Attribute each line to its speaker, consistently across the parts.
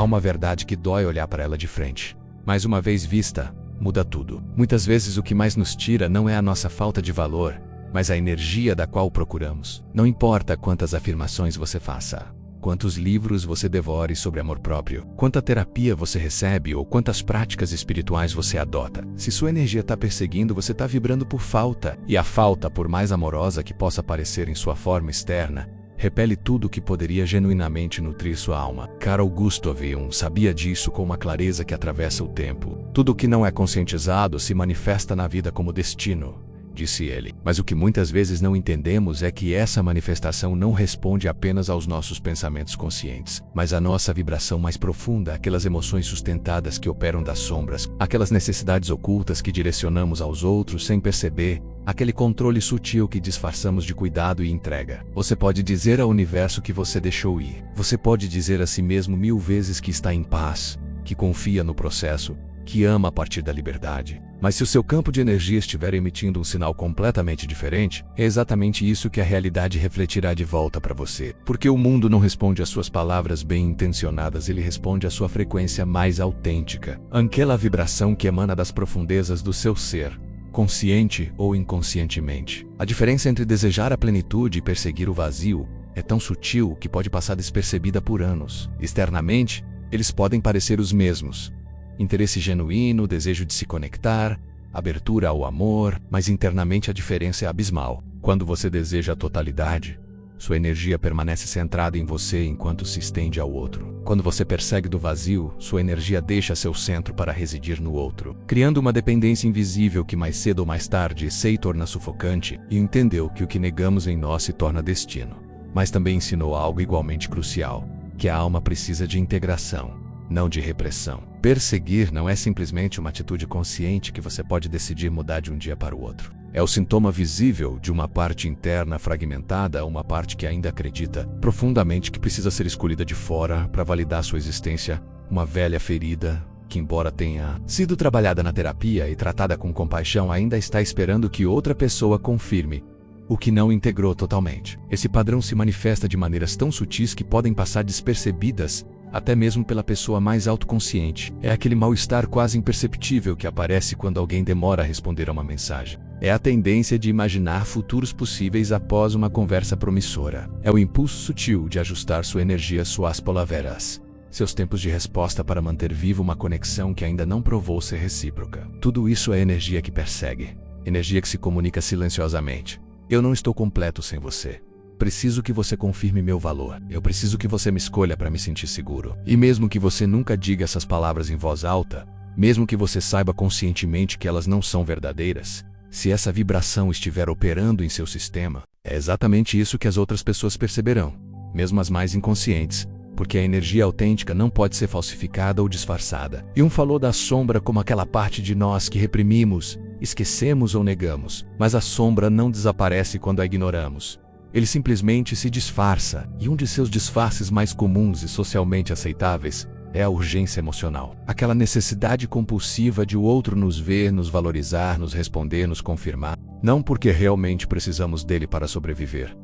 Speaker 1: Há uma verdade que dói olhar para ela de frente. Mas uma vez vista, muda tudo. Muitas vezes o que mais nos tira não é a nossa falta de valor, mas a energia da qual procuramos. Não importa quantas afirmações você faça, quantos livros você devore sobre amor próprio, quanta terapia você recebe ou quantas práticas espirituais você adota. Se sua energia está perseguindo, você está vibrando por falta. E a falta, por mais amorosa que possa parecer em sua forma externa, repele tudo que poderia genuinamente nutrir sua alma. Carl Gustav Jung sabia disso com uma clareza que atravessa o tempo. Tudo que não é conscientizado se manifesta na vida como destino, disse ele. Mas o que muitas vezes não entendemos é que essa manifestação não responde apenas aos nossos pensamentos conscientes, mas à nossa vibração mais profunda, aquelas emoções sustentadas que operam das sombras, aquelas necessidades ocultas que direcionamos aos outros sem perceber, aquele controle sutil que disfarçamos de cuidado e entrega. Você pode dizer ao universo que você deixou ir. Você pode dizer a si mesmo 1000 vezes que está em paz, que confia no processo, que ama a partir da liberdade. Mas se o seu campo de energia estiver emitindo um sinal completamente diferente, é exatamente isso que a realidade refletirá de volta para você. Porque o mundo não responde às suas palavras bem intencionadas, ele responde à sua frequência mais autêntica. Aquela vibração que emana das profundezas do seu ser, consciente ou inconscientemente. A diferença entre desejar a plenitude e perseguir o vazio é tão sutil que pode passar despercebida por anos. Externamente, eles podem parecer os mesmos: interesse genuíno, desejo de se conectar, abertura ao amor, mas internamente a diferença é abismal. Quando você deseja a totalidade, sua energia permanece centrada em você enquanto se estende ao outro. Quando você persegue do vazio, sua energia deixa seu centro para residir no outro, criando uma dependência invisível que mais cedo ou mais tarde se torna sufocante. E entendeu que o que negamos em nós se torna destino. Mas também ensinou algo igualmente crucial, que a alma precisa de integração, não de repressão. Perseguir não é simplesmente uma atitude consciente que você pode decidir mudar de um dia para o outro. É o sintoma visível de uma parte interna fragmentada, uma parte que ainda acredita profundamente que precisa ser escolhida de fora para validar sua existência, uma velha ferida que, embora tenha sido trabalhada na terapia e tratada com compaixão, ainda está esperando que outra pessoa confirme o que não integrou totalmente. Esse padrão se manifesta de maneiras tão sutis que podem passar despercebidas até mesmo pela pessoa mais autoconsciente. É aquele mal-estar quase imperceptível que aparece quando alguém demora a responder a uma mensagem. É a tendência de imaginar futuros possíveis após uma conversa promissora. É o impulso sutil de ajustar sua energia suas polaveras, seus tempos de resposta para manter viva uma conexão que ainda não provou ser recíproca. Tudo isso é energia que persegue, energia que se comunica silenciosamente. Eu não estou completo sem você. Preciso que você confirme meu valor. Eu preciso que você me escolha para me sentir seguro. E mesmo que você nunca diga essas palavras em voz alta, mesmo que você saiba conscientemente que elas não são verdadeiras, se essa vibração estiver operando em seu sistema, é exatamente isso que as outras pessoas perceberão, mesmo as mais inconscientes, porque a energia autêntica não pode ser falsificada ou disfarçada. Jung falou da sombra como aquela parte de nós que reprimimos, esquecemos ou negamos, mas a sombra não desaparece quando a ignoramos. Ele simplesmente se disfarça, e um de seus disfarces mais comuns e socialmente aceitáveis é a urgência emocional. Aquela necessidade compulsiva de o outro nos ver, nos valorizar, nos responder, nos confirmar. Não porque realmente precisamos dele para sobreviver,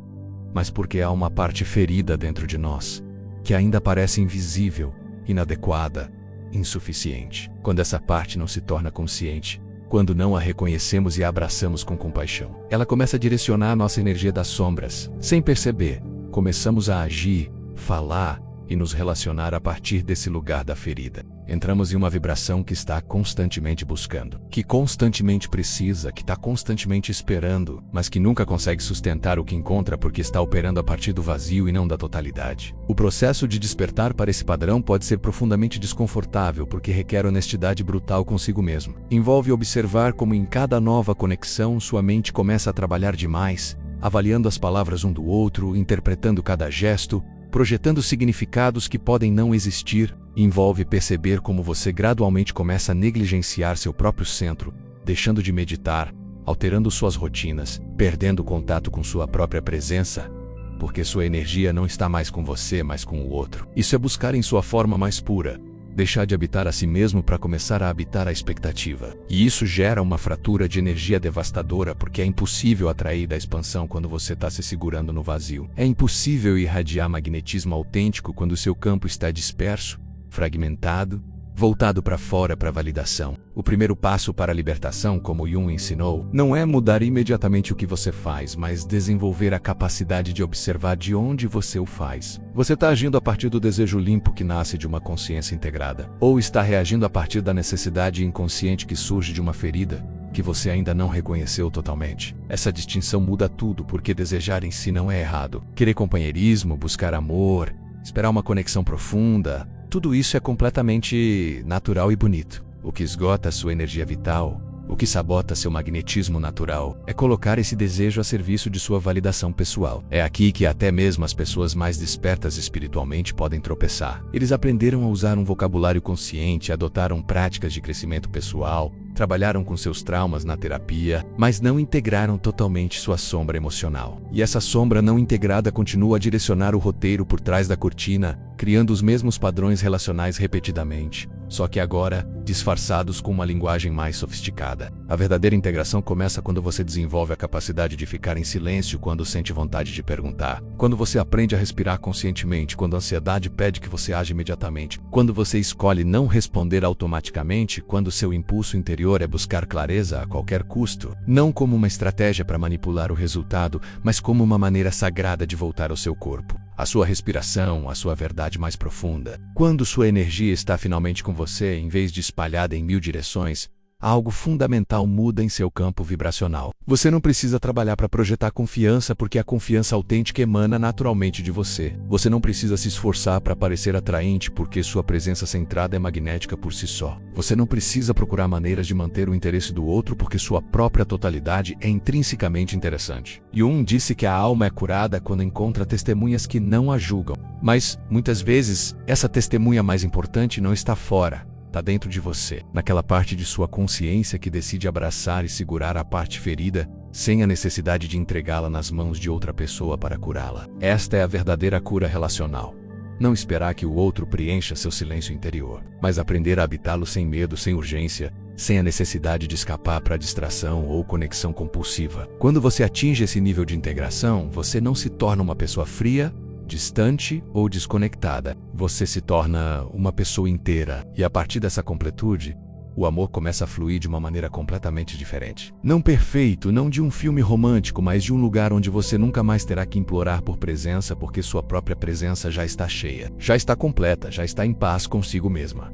Speaker 1: mas porque há uma parte ferida dentro de nós, que ainda parece invisível, inadequada, insuficiente. Quando essa parte não se torna consciente, quando não a reconhecemos e a abraçamos com compaixão, ela começa a direcionar a nossa energia das sombras. Sem perceber, começamos a agir, falar e nos relacionar a partir desse lugar da ferida. Entramos em uma vibração que está constantemente buscando, que constantemente precisa, que está constantemente esperando, mas que nunca consegue sustentar o que encontra porque está operando a partir do vazio e não da totalidade. O processo de despertar para esse padrão pode ser profundamente desconfortável porque requer honestidade brutal consigo mesmo. Envolve observar como em cada nova conexão sua mente começa a trabalhar demais, avaliando as palavras um do outro, interpretando cada gesto, projetando significados que podem não existir. Envolve perceber como você gradualmente começa a negligenciar seu próprio centro, deixando de meditar, alterando suas rotinas, perdendo contato com sua própria presença, porque sua energia não está mais com você, mas com o outro. Isso é buscar em sua forma mais pura, deixar de habitar a si mesmo para começar a habitar a expectativa. E isso gera uma fratura de energia devastadora porque é impossível atrair da expansão quando você está se segurando no vazio. É impossível irradiar magnetismo autêntico quando seu campo está disperso, fragmentado, voltado para fora para validação. O primeiro passo para a libertação, como Jung ensinou, não é mudar imediatamente o que você faz, mas desenvolver a capacidade de observar de onde você o faz. Você está agindo a partir do desejo limpo que nasce de uma consciência integrada, ou está reagindo a partir da necessidade inconsciente que surge de uma ferida que você ainda não reconheceu totalmente. Essa distinção muda tudo, porque desejar em si não é errado. Querer companheirismo, buscar amor, esperar uma conexão profunda, tudo isso é completamente natural e bonito. O que esgota sua energia vital, o que sabota seu magnetismo natural, é colocar esse desejo a serviço de sua validação pessoal. É aqui que até mesmo as pessoas mais despertas espiritualmente podem tropeçar. Eles aprenderam a usar um vocabulário consciente, adotaram práticas de crescimento pessoal, trabalharam com seus traumas na terapia, mas não integraram totalmente sua sombra emocional. E essa sombra não integrada continua a direcionar o roteiro por trás da cortina, criando os mesmos padrões relacionais repetidamente, só que agora disfarçados com uma linguagem mais sofisticada. A verdadeira integração começa quando você desenvolve a capacidade de ficar em silêncio quando sente vontade de perguntar, quando você aprende a respirar conscientemente, quando a ansiedade pede que você age imediatamente, quando você escolhe não responder automaticamente, quando seu impulso interior é buscar clareza a qualquer custo, não como uma estratégia para manipular o resultado, mas como uma maneira sagrada de voltar ao seu corpo, a sua respiração, a sua verdade mais profunda. Quando sua energia está finalmente com você, em vez de espalhada em 1000 direções, algo fundamental muda em seu campo vibracional. Você não precisa trabalhar para projetar confiança, porque a confiança autêntica emana naturalmente de você. Você não precisa se esforçar para parecer atraente, porque sua presença centrada é magnética por si só. Você não precisa procurar maneiras de manter o interesse do outro, porque sua própria totalidade é intrinsecamente interessante. Jung disse que a alma é curada quando encontra testemunhas que não a julgam. Mas, muitas vezes, essa testemunha mais importante não está fora. Está dentro de você, naquela parte de sua consciência que decide abraçar e segurar a parte ferida, sem a necessidade de entregá-la nas mãos de outra pessoa para curá-la. Esta é a verdadeira cura relacional. Não esperar que o outro preencha seu silêncio interior, mas aprender a habitá-lo sem medo, sem urgência, sem a necessidade de escapar para distração ou conexão compulsiva. Quando você atinge esse nível de integração, você não se torna uma pessoa fria, distante ou desconectada. Você se torna uma pessoa inteira, e a partir dessa completude, o amor começa a fluir de uma maneira completamente diferente. Não perfeito, não de um filme romântico, mas de um lugar onde você nunca mais terá que implorar por presença, porque sua própria presença já está cheia, já está completa, já está em paz consigo mesma.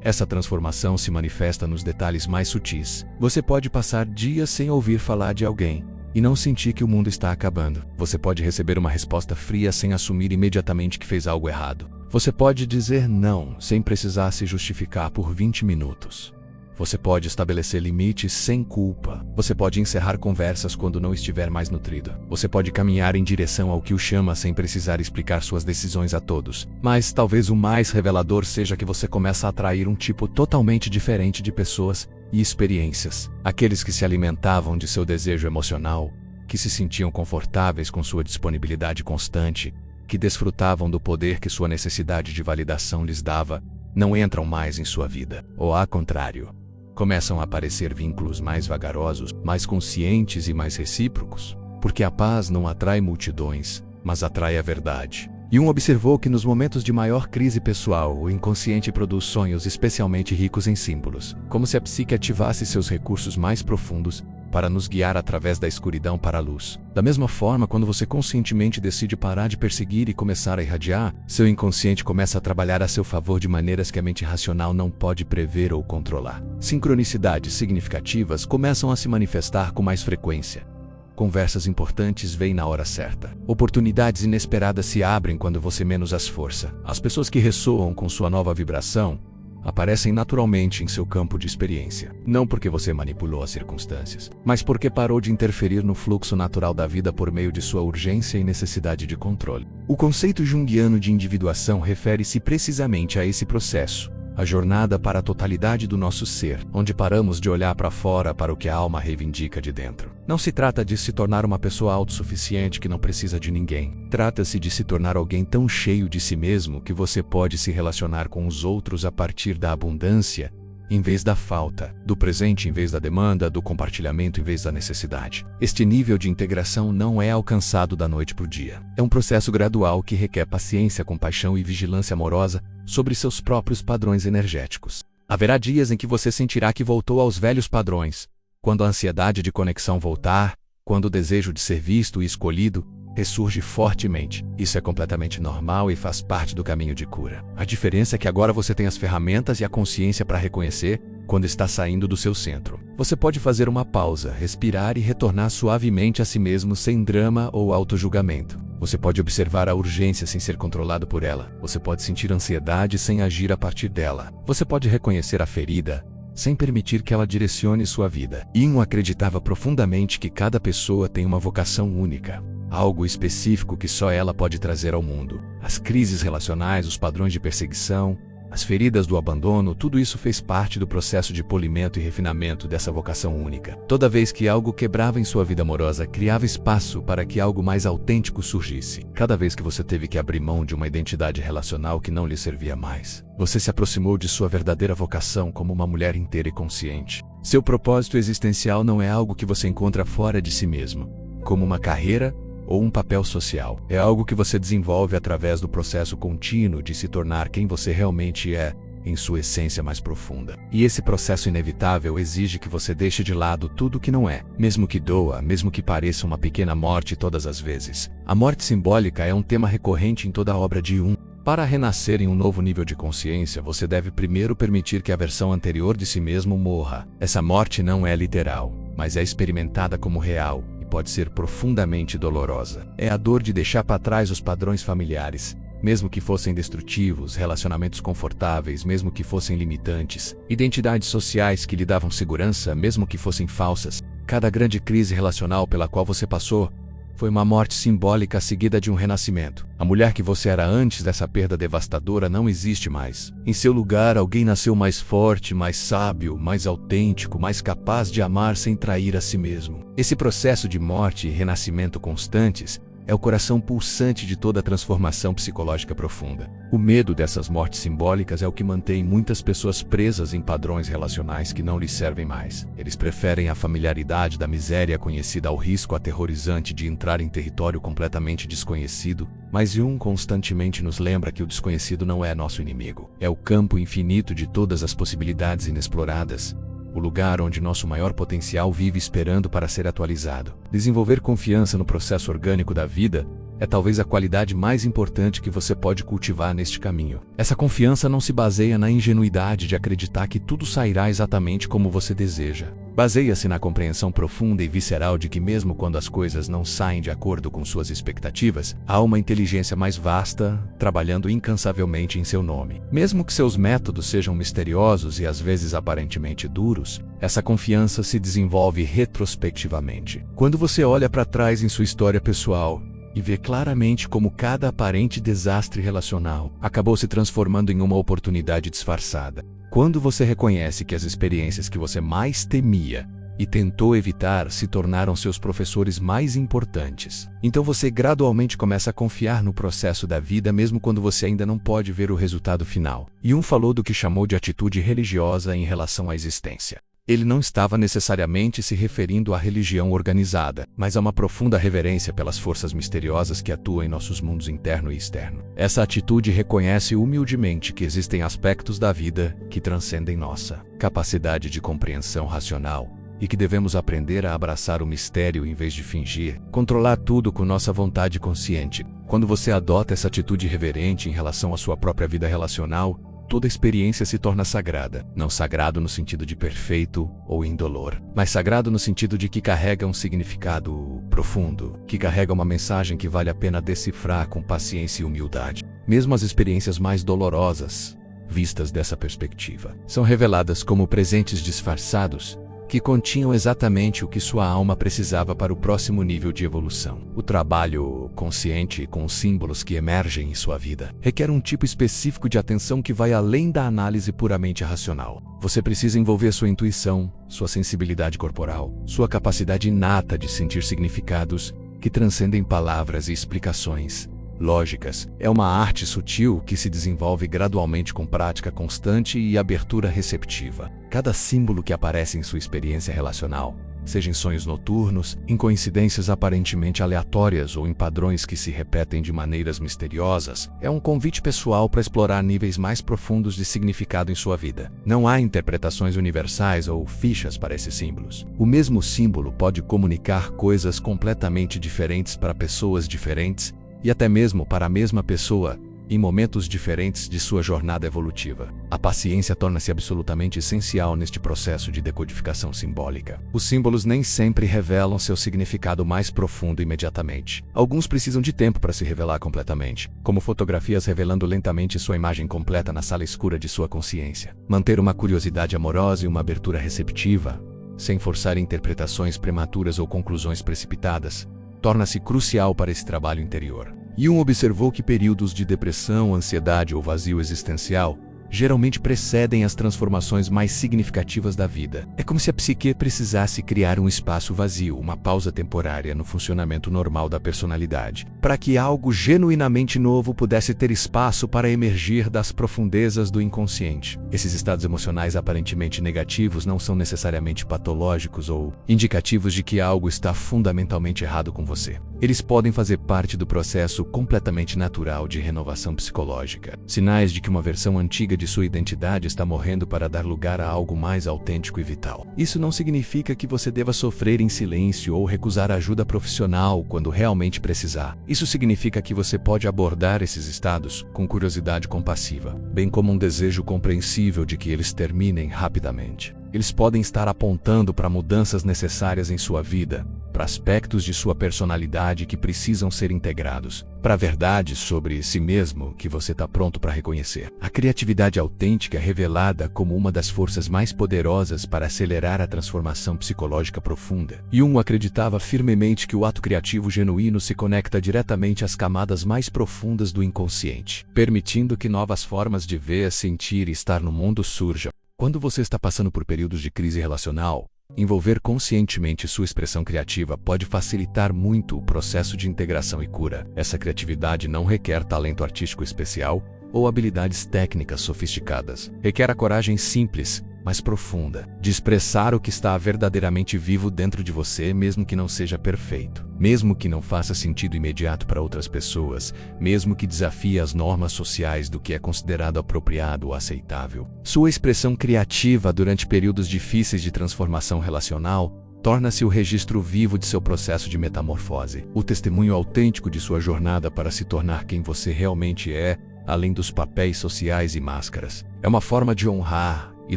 Speaker 1: Essa transformação se manifesta nos detalhes mais sutis. Você pode passar dias sem ouvir falar de alguém e não sentir que o mundo está acabando. Você pode receber uma resposta fria sem assumir imediatamente que fez algo errado. Você pode dizer não sem precisar se justificar por 20 minutos. Você pode estabelecer limites sem culpa. Você pode encerrar conversas quando não estiver mais nutrido. Você pode caminhar em direção ao que o chama sem precisar explicar suas decisões a todos. Mas talvez o mais revelador seja que você começa a atrair um tipo totalmente diferente de pessoas e experiências. Aqueles que se alimentavam de seu desejo emocional, que se sentiam confortáveis com sua disponibilidade constante, que desfrutavam do poder que sua necessidade de validação lhes dava, não entram mais em sua vida. Ou ao contrário, começam a aparecer vínculos mais vagarosos, mais conscientes e mais recíprocos, porque a paz não atrai multidões, mas atrai a verdade. Jung observou que nos momentos de maior crise pessoal, o inconsciente produz sonhos especialmente ricos em símbolos, como se a psique ativasse seus recursos mais profundos para nos guiar através da escuridão para a luz. Da mesma forma, quando você conscientemente decide parar de perseguir e começar a irradiar, seu inconsciente começa a trabalhar a seu favor de maneiras que a mente racional não pode prever ou controlar. Sincronicidades significativas começam a se manifestar com mais frequência. Conversas importantes vêm na hora certa. Oportunidades inesperadas se abrem quando você menos as força. As pessoas que ressoam com sua nova vibração aparecem naturalmente em seu campo de experiência. Não porque você manipulou as circunstâncias, mas porque parou de interferir no fluxo natural da vida por meio de sua urgência e necessidade de controle. O conceito junguiano de individuação refere-se precisamente a esse processo. A jornada para a totalidade do nosso ser, onde paramos de olhar para fora para o que a alma reivindica de dentro. Não se trata de se tornar uma pessoa autossuficiente que não precisa de ninguém. Trata-se de se tornar alguém tão cheio de si mesmo que você pode se relacionar com os outros a partir da abundância em vez da falta, do presente em vez da demanda, do compartilhamento em vez da necessidade. Este nível de integração não é alcançado da noite para o dia. É um processo gradual que requer paciência, compaixão e vigilância amorosa sobre seus próprios padrões energéticos. Haverá dias em que você sentirá que voltou aos velhos padrões, quando a ansiedade de conexão voltar, quando o desejo de ser visto e escolhido ressurge fortemente. Isso é completamente normal e faz parte do caminho de cura. A diferença é que agora você tem as ferramentas e a consciência para reconhecer quando está saindo do seu centro. Você pode fazer uma pausa, respirar e retornar suavemente a si mesmo sem drama ou autojulgamento. Você pode observar a urgência sem ser controlado por ela. Você pode sentir ansiedade sem agir a partir dela. Você pode reconhecer a ferida sem permitir que ela direcione sua vida. Yin acreditava profundamente que cada pessoa tem uma vocação única, algo específico que só ela pode trazer ao mundo. As crises relacionais, os padrões de perseguição, as feridas do abandono, tudo isso fez parte do processo de polimento e refinamento dessa vocação única. Toda vez que algo quebrava em sua vida amorosa, criava espaço para que algo mais autêntico surgisse. Cada vez que você teve que abrir mão de uma identidade relacional que não lhe servia mais, você se aproximou de sua verdadeira vocação como uma mulher inteira e consciente. Seu propósito existencial não é algo que você encontra fora de si mesmo, como uma carreira ou um papel social. É algo que você desenvolve através do processo contínuo de se tornar quem você realmente é, em sua essência mais profunda. E esse processo inevitável exige que você deixe de lado tudo que não é, mesmo que doa, mesmo que pareça uma pequena morte todas as vezes. A morte simbólica é um tema recorrente em toda a obra de Jung. Para renascer em um novo nível de consciência, você deve primeiro permitir que a versão anterior de si mesmo morra. Essa morte não é literal, mas é experimentada como real. Pode ser profundamente dolorosa. É a dor de deixar para trás os padrões familiares, mesmo que fossem destrutivos, relacionamentos confortáveis, mesmo que fossem limitantes, identidades sociais que lhe davam segurança, mesmo que fossem falsas. Cada grande crise relacional pela qual você passou foi uma morte simbólica seguida de um renascimento. A mulher que você era antes dessa perda devastadora não existe mais. Em seu lugar, alguém nasceu mais forte, mais sábio, mais autêntico, mais capaz de amar sem trair a si mesmo. Esse processo de morte e renascimento constantes é o coração pulsante de toda a transformação psicológica profunda. O medo dessas mortes simbólicas é o que mantém muitas pessoas presas em padrões relacionais que não lhes servem mais. Eles preferem a familiaridade da miséria conhecida ao risco aterrorizante de entrar em território completamente desconhecido, mas Jung constantemente nos lembra que o desconhecido não é nosso inimigo. É o campo infinito de todas as possibilidades inexploradas, o lugar onde nosso maior potencial vive esperando para ser atualizado. Desenvolver confiança no processo orgânico da vida é talvez a qualidade mais importante que você pode cultivar neste caminho. Essa confiança não se baseia na ingenuidade de acreditar que tudo sairá exatamente como você deseja. Baseia-se na compreensão profunda e visceral de que mesmo quando as coisas não saem de acordo com suas expectativas, há uma inteligência mais vasta trabalhando incansavelmente em seu nome. Mesmo que seus métodos sejam misteriosos e às vezes aparentemente duros, essa confiança se desenvolve retrospectivamente. Quando você olha para trás em sua história pessoal e vê claramente como cada aparente desastre relacional acabou se transformando em uma oportunidade disfarçada. Quando você reconhece que as experiências que você mais temia e tentou evitar se tornaram seus professores mais importantes, então você gradualmente começa a confiar no processo da vida mesmo quando você ainda não pode ver o resultado final. Jung falou do que chamou de atitude religiosa em relação à existência. Ele não estava necessariamente se referindo à religião organizada, mas a uma profunda reverência pelas forças misteriosas que atuam em nossos mundos interno e externo. Essa atitude reconhece humildemente que existem aspectos da vida que transcendem nossa capacidade de compreensão racional e que devemos aprender a abraçar o mistério em vez de fingir, controlar tudo com nossa vontade consciente. Quando você adota essa atitude reverente em relação à sua própria vida relacional, toda experiência se torna sagrada. Não sagrado no sentido de perfeito ou indolor, mas sagrado no sentido de que carrega um significado profundo, que carrega uma mensagem que vale a pena decifrar com paciência e humildade. Mesmo as experiências mais dolorosas, vistas dessa perspectiva, são reveladas como presentes disfarçados que continham exatamente o que sua alma precisava para o próximo nível de evolução. O trabalho consciente com os símbolos que emergem em sua vida requer um tipo específico de atenção que vai além da análise puramente racional. Você precisa envolver sua intuição, sua sensibilidade corporal, sua capacidade inata de sentir significados que transcendem palavras e explicações, lógicas. É uma arte sutil que se desenvolve gradualmente com prática constante e abertura receptiva. Cada símbolo que aparece em sua experiência relacional, seja em sonhos noturnos, em coincidências aparentemente aleatórias ou em padrões que se repetem de maneiras misteriosas, é um convite pessoal para explorar níveis mais profundos de significado em sua vida. Não há interpretações universais ou fichas para esses símbolos. O mesmo símbolo pode comunicar coisas completamente diferentes para pessoas diferentes e até mesmo para a mesma pessoa, em momentos diferentes de sua jornada evolutiva. A paciência torna-se absolutamente essencial neste processo de decodificação simbólica. Os símbolos nem sempre revelam seu significado mais profundo imediatamente. Alguns precisam de tempo para se revelar completamente, como fotografias revelando lentamente sua imagem completa na sala escura de sua consciência. Manter uma curiosidade amorosa e uma abertura receptiva, sem forçar interpretações prematuras ou conclusões precipitadas, torna-se crucial para esse trabalho interior. Jung observou que períodos de depressão, ansiedade ou vazio existencial geralmente precedem as transformações mais significativas da vida. É como se a psique precisasse criar um espaço vazio, uma pausa temporária no funcionamento normal da personalidade, para que algo genuinamente novo pudesse ter espaço para emergir das profundezas do inconsciente. Esses estados emocionais aparentemente negativos não são necessariamente patológicos ou indicativos de que algo está fundamentalmente errado com você. Eles podem fazer parte do processo completamente natural de renovação psicológica, sinais de que uma versão antiga de sua identidade está morrendo para dar lugar a algo mais autêntico e vital. Isso não significa que você deva sofrer em silêncio ou recusar ajuda profissional quando realmente precisar. Isso significa que você pode abordar esses estados com curiosidade compassiva, bem como um desejo compreensível de que eles terminem rapidamente. Eles podem estar apontando para mudanças necessárias em sua vida, para aspectos de sua personalidade que precisam ser integrados, para verdades sobre si mesmo que você está pronto para reconhecer. A criatividade autêntica é revelada como uma das forças mais poderosas para acelerar a transformação psicológica profunda. Jung acreditava firmemente que o ato criativo genuíno se conecta diretamente às camadas mais profundas do inconsciente, permitindo que novas formas de ver, sentir e estar no mundo surjam. Quando você está passando por períodos de crise relacional, envolver conscientemente sua expressão criativa pode facilitar muito o processo de integração e cura. Essa criatividade não requer talento artístico especial ou habilidades técnicas sofisticadas. Requer a coragem simples, mas profunda, de expressar o que está verdadeiramente vivo dentro de você, mesmo que não seja perfeito, mesmo que não faça sentido imediato para outras pessoas, mesmo que desafie as normas sociais do que é considerado apropriado ou aceitável. Sua expressão criativa durante períodos difíceis de transformação relacional torna-se o registro vivo de seu processo de metamorfose, o testemunho autêntico de sua jornada para se tornar quem você realmente é, além dos papéis sociais e máscaras. É uma forma de honrar e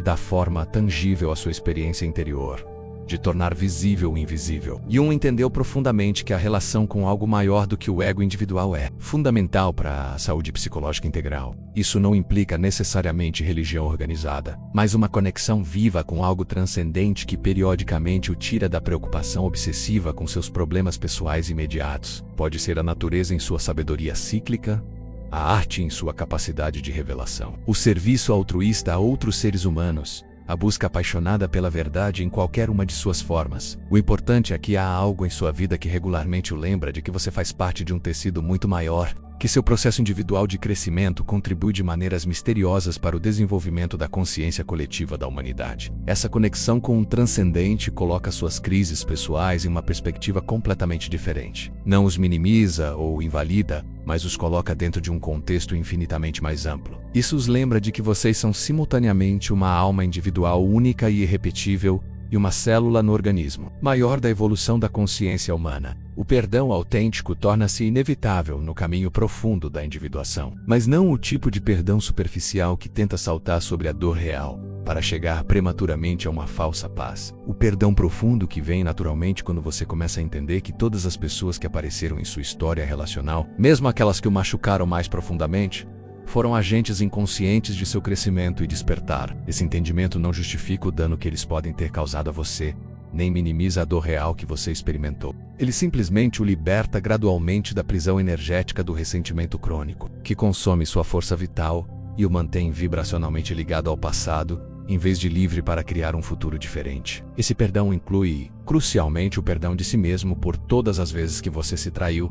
Speaker 1: dar forma tangível à sua experiência interior, de tornar visível o invisível. Jung entendeu profundamente que a relação com algo maior do que o ego individual é fundamental para a saúde psicológica integral. Isso não implica necessariamente religião organizada, mas uma conexão viva com algo transcendente que periodicamente o tira da preocupação obsessiva com seus problemas pessoais imediatos. Pode ser a natureza em sua sabedoria cíclica, a arte em sua capacidade de revelação, o serviço altruísta a outros seres humanos, a busca apaixonada pela verdade em qualquer uma de suas formas. O importante é que há algo em sua vida que regularmente o lembra de que você faz parte de um tecido muito maior, que seu processo individual de crescimento contribui de maneiras misteriosas para o desenvolvimento da consciência coletiva da humanidade. Essa conexão com o transcendente coloca suas crises pessoais em uma perspectiva completamente diferente. Não os minimiza ou invalida, mas os coloca dentro de um contexto infinitamente mais amplo. Isso os lembra de que vocês são simultaneamente uma alma individual única e irrepetível e uma célula no organismo maior da evolução da consciência humana. O perdão autêntico torna-se inevitável no caminho profundo da individuação, mas não o tipo de perdão superficial que tenta saltar sobre a dor real para chegar prematuramente a uma falsa paz. O perdão profundo que vem naturalmente quando você começa a entender que todas as pessoas que apareceram em sua história relacional, mesmo aquelas que o machucaram mais profundamente, foram agentes inconscientes de seu crescimento e despertar. Esse entendimento não justifica o dano que eles podem ter causado a você, nem minimiza a dor real que você experimentou. Ele simplesmente o liberta gradualmente da prisão energética do ressentimento crônico, que consome sua força vital e o mantém vibracionalmente ligado ao passado, em vez de livre para criar um futuro diferente. Esse perdão inclui, crucialmente, o perdão de si mesmo por todas as vezes que você se traiu,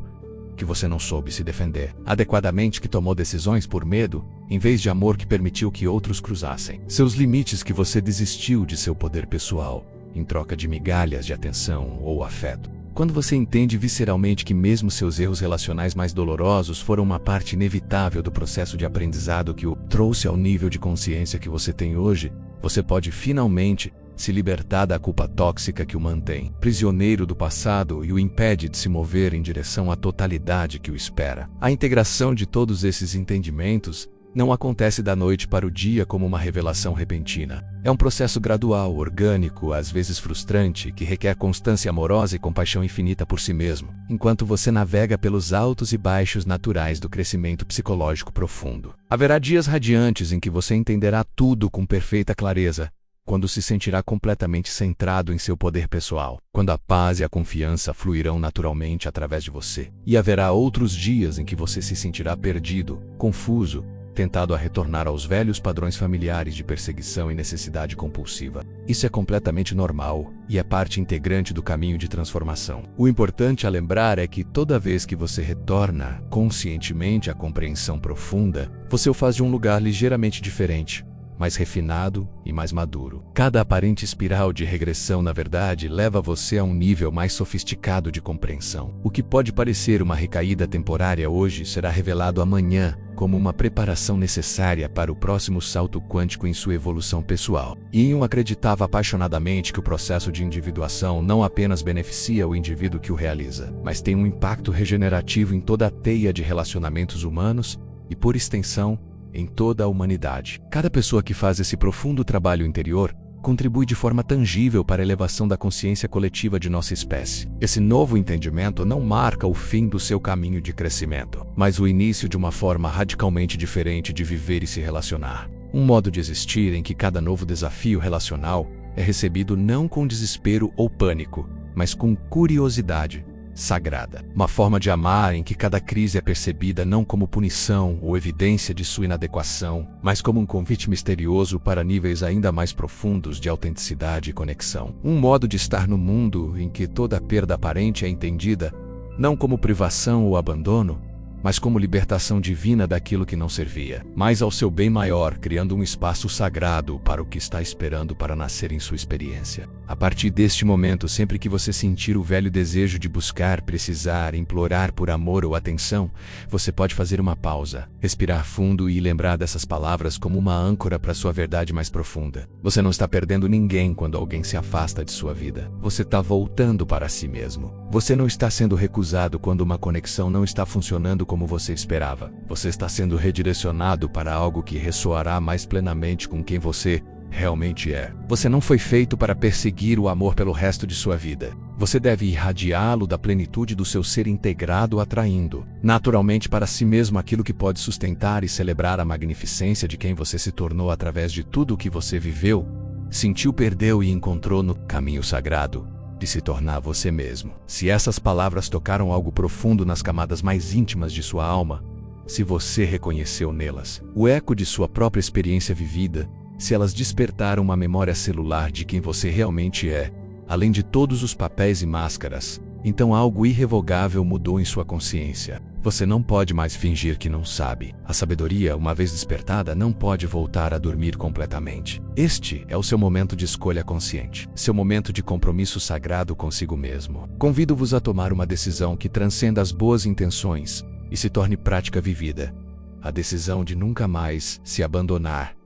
Speaker 1: que você não soube se defender adequadamente, que tomou decisões por medo, em vez de amor, que permitiu que outros cruzassem seus limites, que você desistiu de seu poder pessoal em troca de migalhas de atenção ou afeto. Quando você entende visceralmente que mesmo seus erros relacionais mais dolorosos foram uma parte inevitável do processo de aprendizado que o trouxe ao nível de consciência que você tem hoje, você pode finalmente se libertar da culpa tóxica que o mantém prisioneiro do passado e o impede de se mover em direção à totalidade que o espera. A integração de todos esses entendimentos não acontece da noite para o dia como uma revelação repentina. É um processo gradual, orgânico, às vezes frustrante, que requer constância amorosa e compaixão infinita por si mesmo, enquanto você navega pelos altos e baixos naturais do crescimento psicológico profundo. Haverá dias radiantes em que você entenderá tudo com perfeita clareza, quando se sentirá completamente centrado em seu poder pessoal, quando a paz e a confiança fluirão naturalmente através de você. E haverá outros dias em que você se sentirá perdido, confuso, tentado a retornar aos velhos padrões familiares de perseguição e necessidade compulsiva. Isso é completamente normal e é parte integrante do caminho de transformação. O importante a lembrar é que toda vez que você retorna conscientemente à compreensão profunda, você o faz de um lugar ligeiramente diferente, mais refinado e mais maduro. Cada aparente espiral de regressão, na verdade, leva você a um nível mais sofisticado de compreensão. O que pode parecer uma recaída temporária hoje será revelado amanhã como uma preparação necessária para o próximo salto quântico em sua evolução pessoal. Yin acreditava apaixonadamente que o processo de individuação não apenas beneficia o indivíduo que o realiza, mas tem um impacto regenerativo em toda a teia de relacionamentos humanos e, por extensão, em toda a humanidade. Cada pessoa que faz esse profundo trabalho interior contribui de forma tangível para a elevação da consciência coletiva de nossa espécie. Esse novo entendimento não marca o fim do seu caminho de crescimento, mas o início de uma forma radicalmente diferente de viver e se relacionar. Um modo de existir em que cada novo desafio relacional é recebido não com desespero ou pânico, mas com curiosidade sagrada. Uma forma de amar em que cada crise é percebida não como punição ou evidência de sua inadequação, mas como um convite misterioso para níveis ainda mais profundos de autenticidade e conexão. Um modo de estar no mundo em que toda perda aparente é entendida não como privação ou abandono, mas como libertação divina daquilo que não servia, mas ao seu bem maior, criando um espaço sagrado para o que está esperando para nascer em sua experiência. A partir deste momento, sempre que você sentir o velho desejo de buscar, precisar, implorar por amor ou atenção, você pode fazer uma pausa, respirar fundo e lembrar dessas palavras como uma âncora para sua verdade mais profunda. Você não está perdendo ninguém quando alguém se afasta de sua vida. Você está voltando para si mesmo. Você não está sendo recusado quando uma conexão não está funcionando como você esperava. Você está sendo redirecionado para algo que ressoará mais plenamente com quem você realmente é. Você não foi feito para perseguir o amor pelo resto de sua vida. Você deve irradiá-lo da plenitude do seu ser integrado, atraindo naturalmente para si mesmo aquilo que pode sustentar e celebrar a magnificência de quem você se tornou através de tudo o que você viveu, sentiu, perdeu e encontrou no caminho sagrado de se tornar você mesmo. Se essas palavras tocaram algo profundo nas camadas mais íntimas de sua alma, se você reconheceu nelas o eco de sua própria experiência vivida, se elas despertaram uma memória celular de quem você realmente é, além de todos os papéis e máscaras, então algo irrevogável mudou em sua consciência. Você não pode mais fingir que não sabe. A sabedoria, uma vez despertada, não pode voltar a dormir completamente. Este é o seu momento de escolha consciente, seu momento de compromisso sagrado consigo mesmo. Convido-vos a tomar uma decisão que transcenda as boas intenções e se torne prática vivida. A decisão de nunca mais se abandonar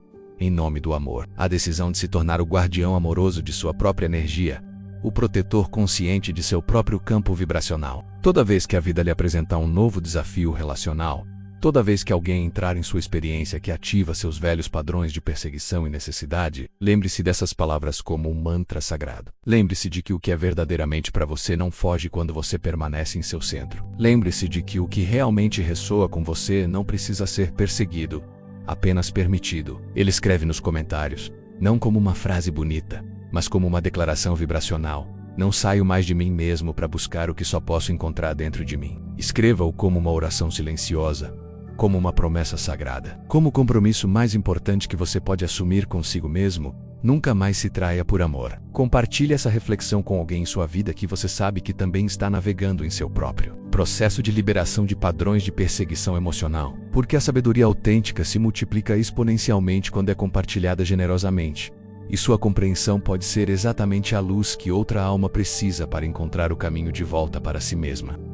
Speaker 1: em nome do amor. A decisão de se tornar o guardião amoroso de sua própria energia, o protetor consciente de seu próprio campo vibracional. Toda vez que a vida lhe apresentar um novo desafio relacional, toda vez que alguém entrar em sua experiência que ativa seus velhos padrões de perseguição e necessidade, lembre-se dessas palavras como um mantra sagrado. Lembre-se de que o que é verdadeiramente para você não foge quando você permanece em seu centro. Lembre-se de que o que realmente ressoa com você não precisa ser perseguido, apenas permitido. Ele escreve nos comentários, não como uma frase bonita, mas como uma declaração vibracional. Não saio mais de mim mesmo para buscar o que só posso encontrar dentro de mim. Escreva-o como uma oração silenciosa, como uma promessa sagrada. Como o compromisso mais importante que você pode assumir consigo mesmo, Nunca mais se traia por amor. Compartilhe essa reflexão com alguém em sua vida que você sabe que também está navegando em seu próprio processo de liberação de padrões de perseguição emocional. Porque a sabedoria autêntica se multiplica exponencialmente quando é compartilhada generosamente. E sua compreensão pode ser exatamente a luz que outra alma precisa para encontrar o caminho de volta para si mesma.